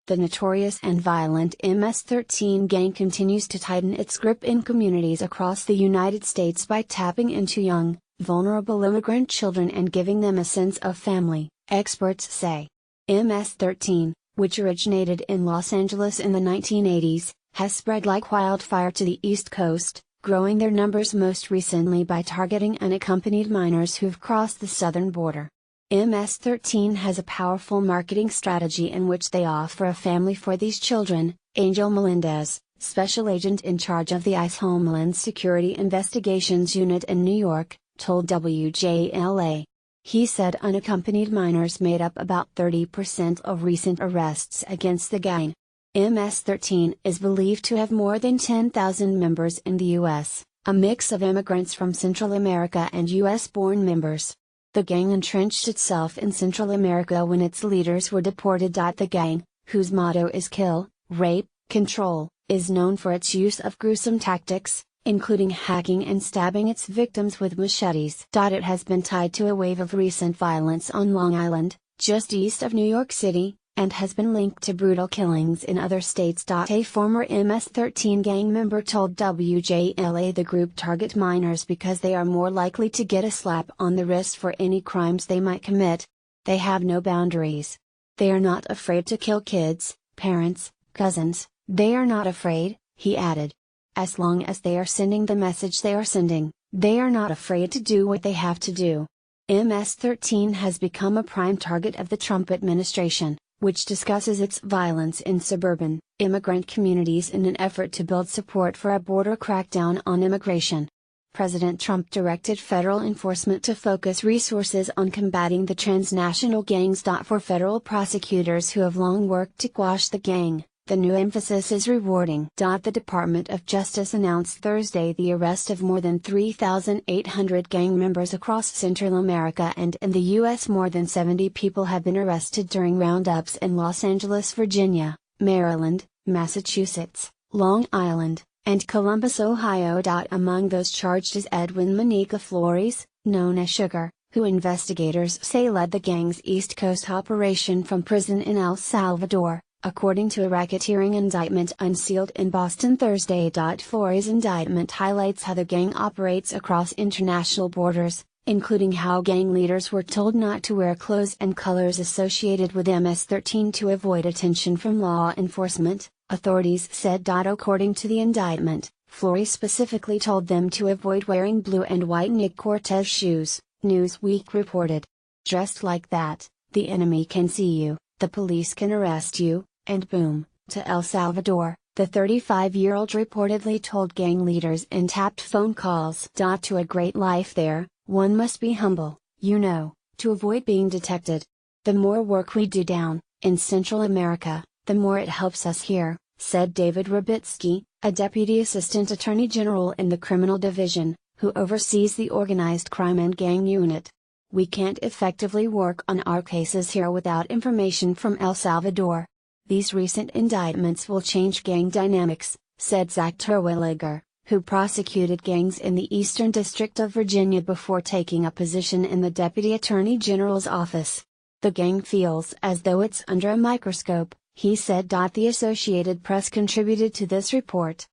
The notorious and violent MS-13 gang continues to tighten its grip in communities across the United States by tapping into young, vulnerable immigrant children and giving them a sense of family, experts say. MS-13, which originated in Los Angeles in the 1980s, has spread like wildfire to the East Coast, growing their numbers most recently by targeting unaccompanied minors who've crossed the southern border. MS-13 has a powerful marketing strategy in which they offer a family for these children, Angel Melendez, special agent in charge of the ICE Homeland Security Investigations Unit in New York, told WJLA. He said unaccompanied minors made up about 30% of recent arrests against the gang. MS-13 is believed to have more than 10,000 members in the U.S., a mix of immigrants from Central America and U.S.-born members. The gang entrenched itself in Central America when its leaders were deported. The gang, whose motto is kill, rape, control, is known for its use of gruesome tactics, including hacking and stabbing its victims with machetes. It has been tied to a wave of recent violence on Long Island, just east of New York City, and has been linked to brutal killings in other states. A former MS-13 gang member told WJLA the group target minors because they are more likely to get a slap on the wrist for any crimes they might commit. They have no boundaries. They are not afraid to kill kids, parents, cousins, they are not afraid, he added. As long as they are sending the message they are sending, they are not afraid to do what they have to do. MS-13 has become a prime target of the Trump administration, which discusses its violence in suburban, immigrant communities in an effort to build support for a border crackdown on immigration. President Trump directed federal enforcement to focus resources on combating the transnational gangs. For federal prosecutors who have long worked to quash the gang, the new emphasis is rewarding. The Department of Justice announced Thursday the arrest of more than 3,800 gang members across Central America, and in the U.S. more than 70 people have been arrested during roundups in Los Angeles, Virginia, Maryland, Massachusetts, Long Island, and Columbus, Ohio. Among those charged is Edwin Manica Flores, known as Sugar, who investigators say led the gang's East Coast operation from prison in El Salvador, according to a racketeering indictment unsealed in Boston Thursday. Flores' indictment highlights how the gang operates across international borders, including how gang leaders were told not to wear clothes and colors associated with MS-13 to avoid attention from law enforcement, authorities said. According to the indictment, Flores specifically told them to avoid wearing blue and white Nick Cortez shoes, Newsweek reported. Dressed like that, the enemy can see you, the police can arrest you, and boom, to El Salvador, the 35-year-old reportedly told gang leaders in tapped phone calls. To a great life there, one must be humble, to avoid being detected. The more work we do down in Central America, the more it helps us here, said David Rabitsky, a deputy assistant attorney general in the criminal division, who oversees the organized crime and gang unit. We can't effectively work on our cases here without information from El Salvador. These recent indictments will change gang dynamics, said Zach Terwilliger, who prosecuted gangs in the Eastern District of Virginia before taking a position in the Deputy Attorney General's office. The gang feels as though it's under a microscope, he said. The Associated Press contributed to this report.